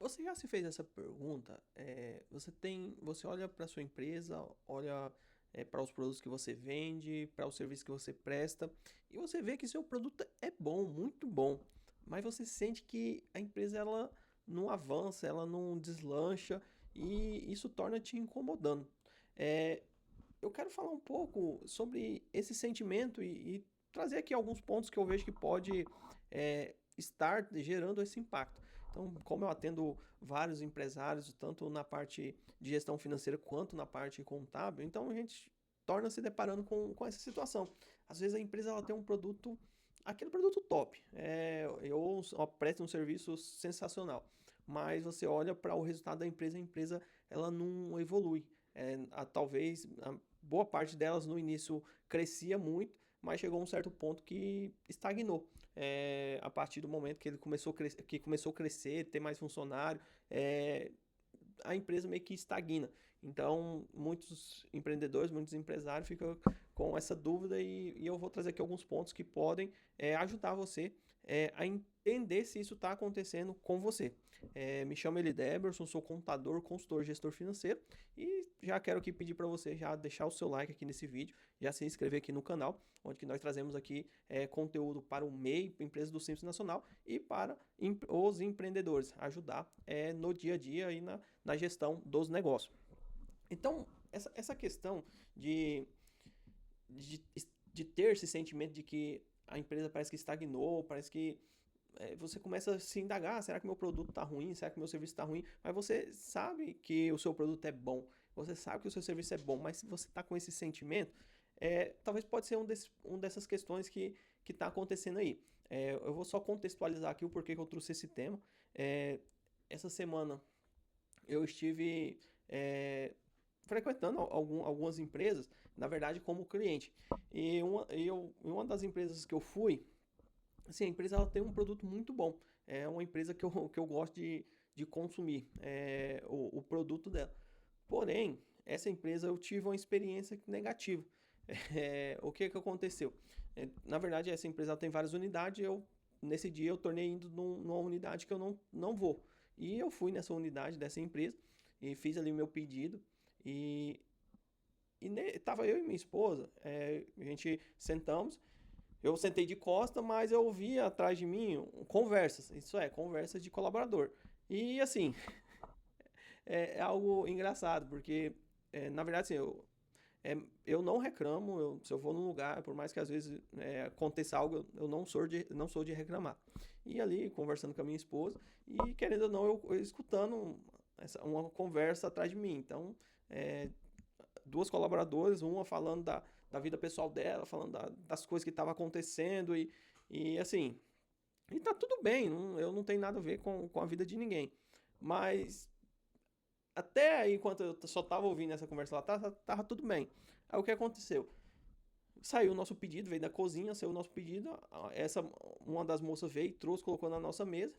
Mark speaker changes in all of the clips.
Speaker 1: Você já se fez essa pergunta? Você olha para sua empresa, olha para os produtos que você vende, para o serviço que você presta, e você vê que seu produto é bom, muito bom, mas você sente que a empresa ela não avança, ela não deslancha, e isso torna te incomodando. É, eu quero falar um pouco sobre esse sentimento e trazer aqui alguns pontos que eu vejo que pode estar gerando esse impacto. Então, como eu atendo vários empresários, tanto na parte de gestão financeira quanto na parte contábil, então a gente torna se deparando com essa situação. Às vezes a empresa ela tem um produto, aquele produto top, ou presta um serviço sensacional, mas você olha para o resultado da empresa, a empresa ela não evolui. Talvez boa parte delas no início crescia muito, mas chegou a um certo ponto que estagnou. A partir do momento que ele começou a crescer, ter mais funcionário, a empresa meio que estagna. Então, muitos empreendedores, muitos empresários ficam com essa dúvida e eu vou trazer aqui alguns pontos que podem ajudar você a entender se isso está acontecendo com você. Me chamo Elideberson, sou contador, consultor, gestor financeiro e já quero aqui pedir para você já deixar o seu like aqui nesse vídeo, já se inscrever aqui no canal, onde que nós trazemos aqui conteúdo para o MEI, para empresas do Simples Nacional e para os empreendedores, ajudar no dia a dia e na gestão dos negócios. Então, essa questão de, de, de ter esse sentimento de que a empresa parece que estagnou, parece que você começa a se indagar, será que meu produto está ruim, será que meu serviço está ruim? Mas você sabe que o seu produto é bom, você sabe que o seu serviço é bom, mas se você está com esse sentimento, talvez pode ser dessas questões que está acontecendo aí. Eu vou só contextualizar aqui o porquê que eu trouxe esse tema. Essa semana eu estive frequentando algumas empresas, na verdade como cliente. Uma das empresas que eu fui, assim, a empresa ela tem um produto muito bom. É uma empresa que eu gosto de consumir o produto dela. Porém, essa empresa eu tive uma experiência negativa. O que aconteceu? Na verdade, essa empresa tem várias unidades. Nesse dia, eu tornei indo numa unidade que eu não vou. E eu fui nessa unidade dessa empresa e fiz ali o meu pedido. E, tava eu e minha esposa, a gente sentamos. Eu sentei de costa, mas eu ouvi atrás de mim conversas. Isso conversas de colaborador. E assim, é algo engraçado, porque na verdade assim, eu não reclamo, se eu vou num lugar, por mais que às vezes aconteça algo, eu não sou de reclamar. E ali, conversando com a minha esposa, e querendo ou não, eu escutando uma conversa atrás de mim. Então, duas colaboradoras, uma falando da vida pessoal dela, falando das coisas que estavam acontecendo, e assim, e tá tudo bem, eu não tenho nada a ver com a vida de ninguém. Mas até aí, enquanto eu só tava ouvindo essa conversa lá, tava tudo bem. Aí o que aconteceu? Saiu o nosso pedido, veio da cozinha, saiu o nosso pedido. Uma das moças veio, trouxe, colocou na nossa mesa.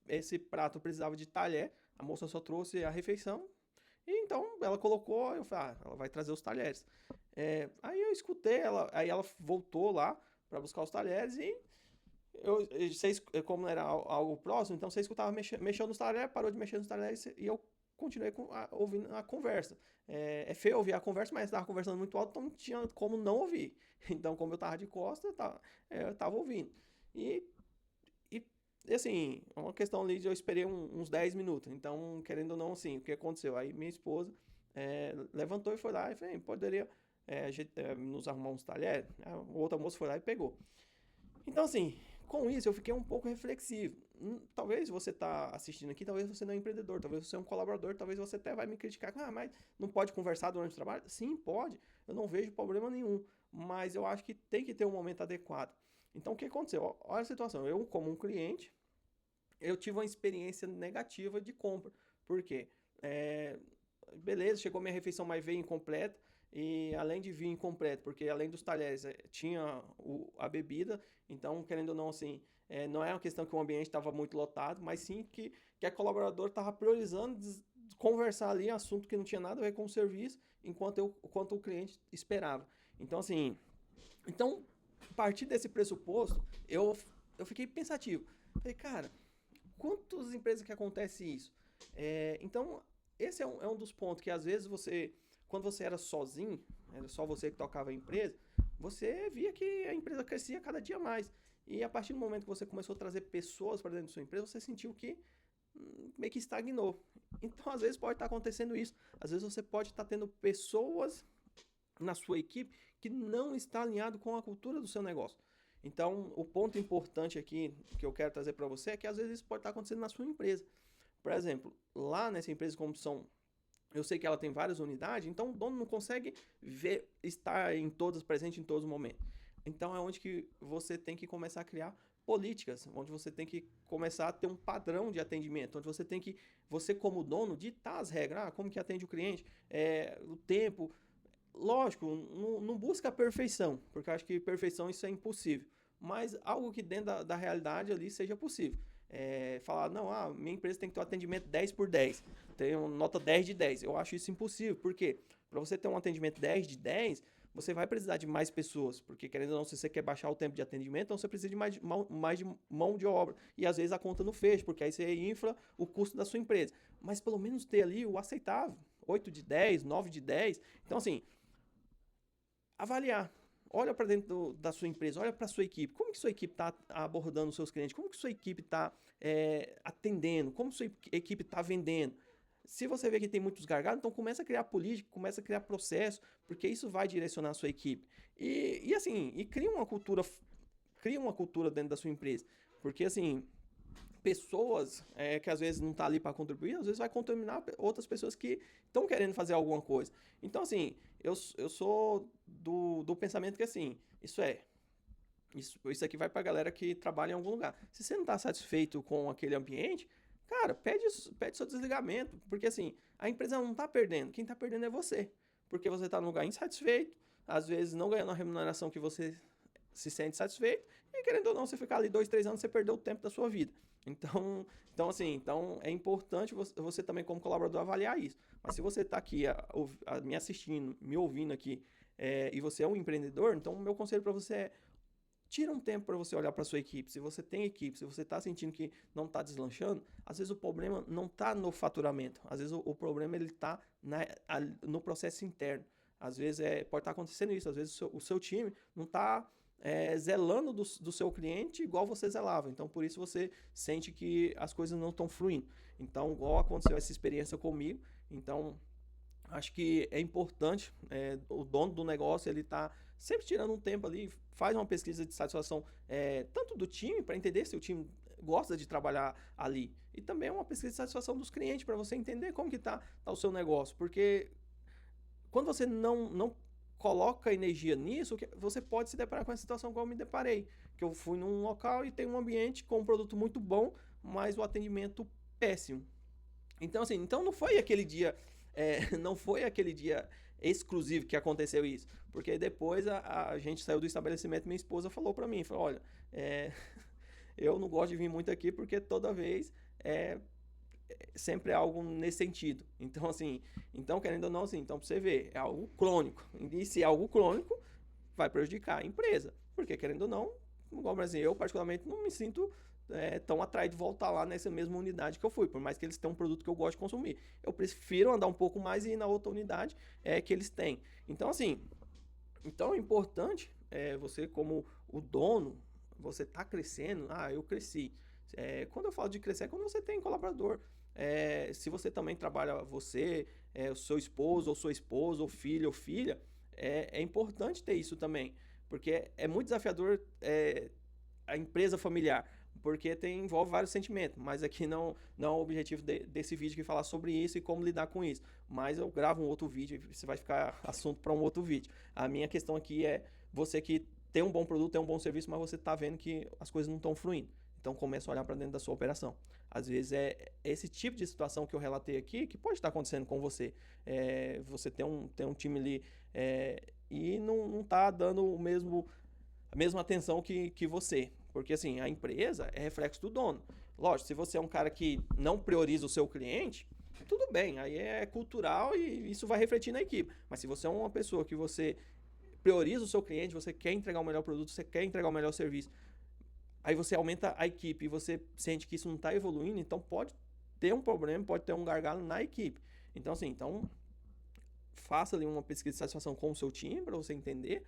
Speaker 1: Esse prato precisava de talher. A moça só trouxe a refeição. E então ela colocou, eu falei, ela vai trazer os talheres. Aí eu escutei ela, aí ela voltou lá para buscar os talheres e vocês, como era algo próximo, então você escutava mexeu nos talheres, parou de mexer nos talheres e eu continuei ouvindo a conversa. É feio ouvir a conversa, mas estava conversando muito alto, então não tinha como não ouvir. Então, como eu tava de costas, eu tava ouvindo. E, e, assim, é uma questão ali de eu esperei uns 10 minutos. Então, querendo ou não, assim, o que aconteceu? Aí minha esposa levantou e foi lá e falei, poderia nos arrumar uns talheres? A outra moça foi lá e pegou. Então, assim, com isso eu fiquei um pouco reflexivo. Talvez você está assistindo aqui, talvez você não é empreendedor, talvez você é um colaborador, talvez você até vai me criticar. Mas não pode conversar durante o trabalho? Sim, pode. Eu não vejo problema nenhum. Mas eu acho que tem que ter um momento adequado. Então, o que aconteceu? Olha a situação. Eu, como um cliente, eu tive uma experiência negativa de compra. Por quê? Beleza, chegou minha refeição, mas veio incompleta. E além de vir incompleta, porque além dos talheres tinha a bebida, então, querendo ou não, assim, não é uma questão que o ambiente estava muito lotado, mas sim que a colaboradora estava priorizando conversar ali assunto que não tinha nada a ver com o serviço, enquanto o cliente esperava. Então, assim, então, a partir desse pressuposto, eu fiquei pensativo. Falei, cara, quantos as empresas que acontece isso. Então, esse é um dos pontos que às vezes quando você era sozinho, era só você que tocava a empresa, você via que a empresa crescia cada dia mais. E a partir do momento que você começou a trazer pessoas para dentro da sua empresa, você sentiu que meio que estagnou. Então, às vezes pode estar acontecendo isso. Às vezes você pode estar tendo pessoas na sua equipe que não está alinhado com a cultura do seu negócio. Então, o ponto importante aqui que eu quero trazer para você é que às vezes isso pode estar acontecendo na sua empresa. Por exemplo, lá nessa empresa, como eu sei que ela tem várias unidades, então o dono não consegue estar presente em todos os momentos. Então é onde que você tem que começar a criar políticas, onde você tem que começar a ter um padrão de atendimento, onde você como dono, ditar as regras, como que atende o cliente, o tempo. Lógico, não busca a perfeição, porque eu acho que perfeição isso é impossível, mas algo que dentro da realidade ali seja possível. Falar, não, minha empresa tem que ter um atendimento 10/10, tem uma nota 10/10. Eu acho isso impossível, porque para você ter um atendimento 10/10, você vai precisar de mais pessoas, porque querendo ou não, se você quer baixar o tempo de atendimento, então você precisa de mais de mão de obra, e às vezes a conta não fecha, porque aí você infla o custo da sua empresa, mas pelo menos ter ali o aceitável, 8/10, 9/10, então assim, avaliar. Olha para dentro da sua empresa, olha para a sua equipe. Como que sua equipe está abordando os seus clientes? Como que sua equipe está atendendo? Como sua equipe está vendendo? Se você vê que tem muitos gargalos, então começa a criar política, começa a criar processo, porque isso vai direcionar a sua equipe. E assim, cria uma cultura dentro da sua empresa. Porque assim, pessoas que às vezes não tá ali para contribuir, às vezes vai contaminar outras pessoas que estão querendo fazer alguma coisa. Então, assim, eu sou do pensamento que, assim, isso aqui vai pra galera que trabalha em algum lugar. Se você não tá satisfeito com aquele ambiente, cara, pede seu desligamento, porque, assim, a empresa não tá perdendo, quem tá perdendo é você, porque você tá num lugar insatisfeito, às vezes não ganhando a remuneração que você se sente satisfeito, e querendo ou não, você ficar ali 2, 3 anos, você perdeu o tempo da sua vida. Então é importante você também, como colaborador, avaliar isso. Mas se você está aqui me assistindo, me ouvindo aqui, e você é um empreendedor, então o meu conselho para você é: tira um tempo para você olhar para sua equipe. Se você tem equipe, se você está sentindo que não está deslanchando, às vezes o problema não está no faturamento. Às vezes o problema está no processo interno. Às vezes pode estar acontecendo isso. Às vezes o seu time não está zelando do seu cliente igual você zelava. Então, por isso você sente que as coisas não estão fluindo. Então, igual aconteceu essa experiência comigo. Então, acho que é importante, o dono do negócio, ele tá sempre tirando um tempo ali, faz uma pesquisa de satisfação, tanto do time, para entender se o time gosta de trabalhar ali, e também uma pesquisa de satisfação dos clientes, para você entender como que tá o seu negócio, porque quando você não coloca energia nisso, você pode se deparar com essa situação como eu me deparei, que eu fui num local e tem um ambiente com um produto muito bom, mas o atendimento péssimo. Então, assim, não foi aquele dia, não foi aquele dia exclusivo que aconteceu isso, porque depois a gente saiu do estabelecimento, minha esposa falou pra mim, falou, olha, eu não gosto de vir muito aqui porque toda vez sempre é algo nesse sentido. Então, assim, querendo ou não, assim, então pra você ver, é algo crônico. E se é algo crônico, vai prejudicar a empresa. Porque, querendo ou não, igual, por exemplo, eu particularmente não me sinto tão atraído de voltar lá nessa mesma unidade que eu fui, por mais que eles tenham um produto que eu gosto de consumir. Eu prefiro andar um pouco mais e ir na outra unidade que eles têm. Então, assim, é importante você como o dono, você tá crescendo, eu cresci. Quando eu falo de crescer, é quando você tem colaborador. Se você também trabalha, o seu esposo, ou sua esposa, ou filho, ou filha, é importante ter isso também, porque é muito desafiador a empresa familiar, porque envolve vários sentimentos, mas aqui não é o objetivo desse vídeo que falar sobre isso e como lidar com isso, mas eu gravo um outro vídeo e isso vai ficar assunto para um outro vídeo. A minha questão aqui é você que tem um bom produto, tem um bom serviço, mas você está vendo que as coisas não estão fluindo, então começa a olhar para dentro da sua operação. Às vezes é esse tipo de situação que eu relatei aqui que pode estar acontecendo com você. Você tem um time ali e não está dando a mesma atenção que você. Porque assim, a empresa é reflexo do dono. Lógico, se você é um cara que não prioriza o seu cliente, tudo bem, aí é cultural e isso vai refletir na equipe. Mas se você é uma pessoa que você prioriza o seu cliente, você quer entregar o melhor produto, você quer entregar o melhor serviço, aí você aumenta a equipe e você sente que isso não está evoluindo, então pode ter um problema, pode ter um gargalo na equipe. Então, assim, faça ali uma pesquisa de satisfação com o seu time para você entender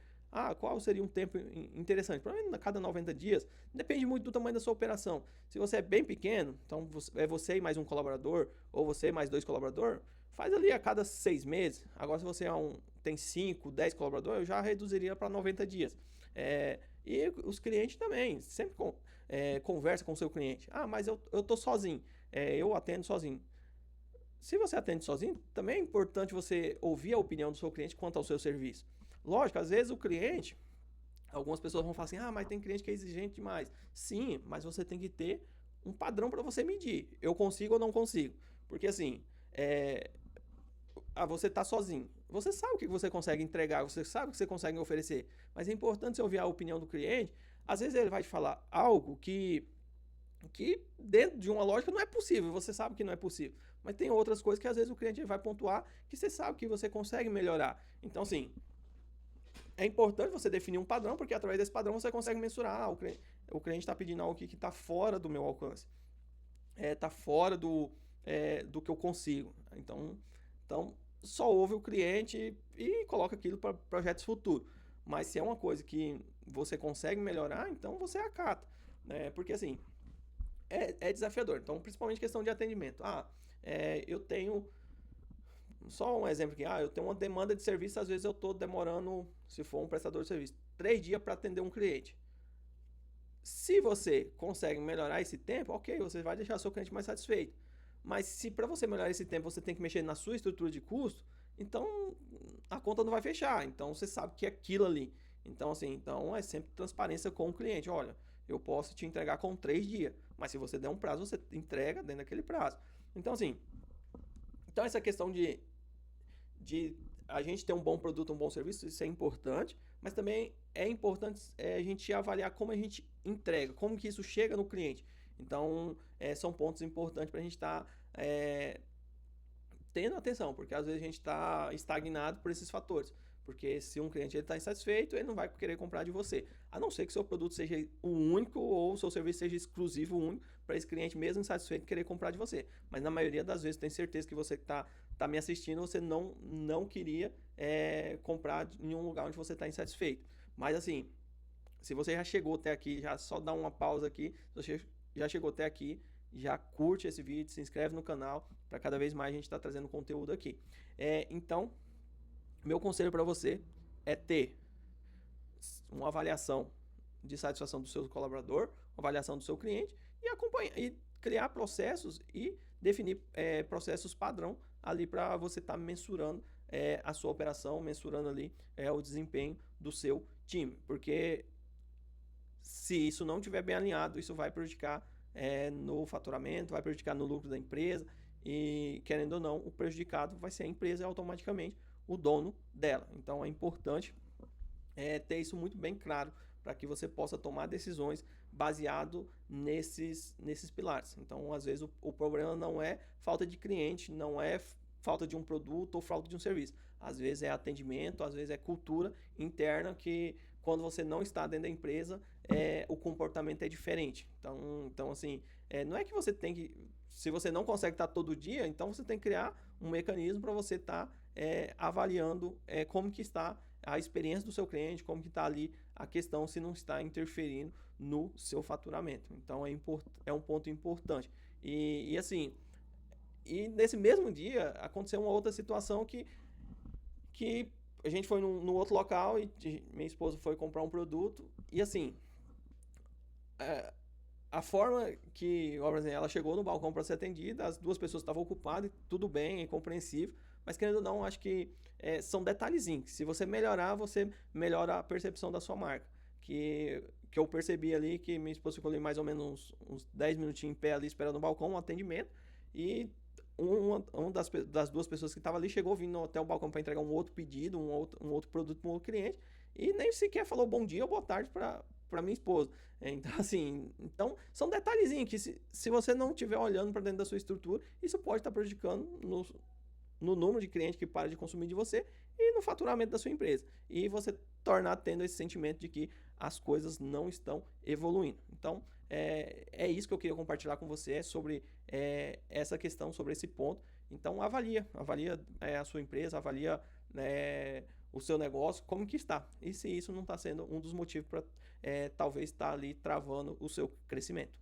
Speaker 1: qual seria um tempo interessante. Provavelmente a cada 90 dias, depende muito do tamanho da sua operação. Se você é bem pequeno, então é você e mais um colaborador, ou você e mais 2 colaboradores, faz ali a cada 6 meses. Agora, se você tem 5, 10 colaboradores, eu já reduziria para 90 dias. E os clientes também, sempre conversa com o seu cliente. Mas eu tô sozinho, eu atendo sozinho. Se você atende sozinho, também é importante você ouvir a opinião do seu cliente quanto ao seu serviço. Lógico, às vezes o cliente, algumas pessoas vão falar assim, mas tem cliente que é exigente demais. Sim, mas você tem que ter um padrão para você medir. Eu consigo ou não consigo? Porque assim, você está sozinho. Você sabe o que você consegue entregar, você sabe o que você consegue oferecer. Mas é importante você ouvir a opinião do cliente. Às vezes ele vai te falar algo que dentro de uma lógica não é possível, você sabe que não é possível. Mas tem outras coisas que às vezes o cliente vai pontuar que você sabe que você consegue melhorar. Então, assim, é importante você definir um padrão, porque através desse padrão você consegue mensurar. O cliente está pedindo algo que está fora do meu alcance. Está fora do que eu consigo. Então, só ouve o cliente e coloca aquilo para projetos futuros. Mas se é uma coisa que você consegue melhorar, então você acata. Porque assim, é desafiador. Então, principalmente questão de atendimento. Eu tenho... Só um exemplo aqui. Eu tenho uma demanda de serviço, às vezes eu estou demorando, se for um prestador de serviço, 3 dias para atender um cliente. Se você consegue melhorar esse tempo, ok, você vai deixar seu cliente mais satisfeito. Mas se para você melhorar esse tempo você tem que mexer na sua estrutura de custo, então a conta não vai fechar. Então você sabe que é aquilo ali. Então, assim, é sempre transparência com o cliente. Olha, eu posso te entregar com 3 dias, mas se você der um prazo, você entrega dentro daquele prazo. Então, assim, essa questão de a gente ter um bom produto, um bom serviço, isso é importante, mas também é importante a gente avaliar como a gente entrega, como que isso chega no cliente. Então, são pontos importantes para a gente estar tendo atenção, porque às vezes a gente está estagnado por esses fatores. Porque se um cliente está insatisfeito, ele não vai querer comprar de você. A não ser que seu produto seja o único ou o seu serviço seja exclusivo, único, para esse cliente mesmo insatisfeito querer comprar de você. Mas na maioria das vezes, tenho certeza que você que está me assistindo, você não queria comprar em um lugar onde você está insatisfeito. Mas assim, se você já chegou até aqui, já só dá uma pausa aqui, se você já chegou até aqui, já curte esse vídeo, se inscreve no canal, para cada vez mais a gente estar trazendo conteúdo aqui. Então, meu conselho para você é ter uma avaliação de satisfação do seu colaborador, uma avaliação do seu cliente e acompanhar e criar processos e definir processos padrão ali para você estar mensurando a sua operação, mensurando ali o desempenho do seu time, porque se isso não estiver bem alinhado, isso vai prejudicar no faturamento, vai prejudicar no lucro da empresa e, querendo ou não, o prejudicado vai ser a empresa automaticamente o dono dela. Então é importante ter isso muito bem claro para que você possa tomar decisões baseado nesses pilares. Então, às vezes, o problema não é falta de cliente, não é falta de um produto ou falta de um serviço. Às vezes é atendimento, às vezes é cultura interna que, quando você não está dentro da empresa, o comportamento é diferente. Então assim, não é que você tem que... Se você não consegue estar todo dia, então você tem que criar um mecanismo para você estar avaliando como que está a experiência do seu cliente, como que está ali a questão, se não está interferindo no seu faturamento. Então é um ponto importante. E assim, e nesse mesmo dia aconteceu uma outra situação que a gente foi no outro local e minha esposa foi comprar um produto e assim, a forma que, por exemplo, ela chegou no balcão para ser atendida, as 2 pessoas estavam ocupadas, tudo bem, é compreensível, mas querendo ou não, acho que são detalhezinhos. Se você melhorar, você melhora a percepção da sua marca. Que eu percebi ali que minha esposa ficou ali mais ou menos uns 10 minutinhos em pé ali esperando no balcão, um atendimento, e uma das 2 pessoas que estava ali chegou vindo até o balcão para entregar um outro pedido, um outro produto para um outro cliente, e nem sequer falou bom dia ou boa tarde para minha esposa. Então, assim, são detalhezinhos que se você não estiver olhando para dentro da sua estrutura, isso pode estar prejudicando no número de clientes que para de consumir de você e no faturamento da sua empresa. E você tornar tendo esse sentimento de que as coisas não estão evoluindo. Então, é isso que eu queria compartilhar com você, sobre essa questão, sobre esse ponto. Então, avalia a sua empresa, avalia o seu negócio, como que está. E se isso não está sendo um dos motivos para talvez estar ali travando o seu crescimento.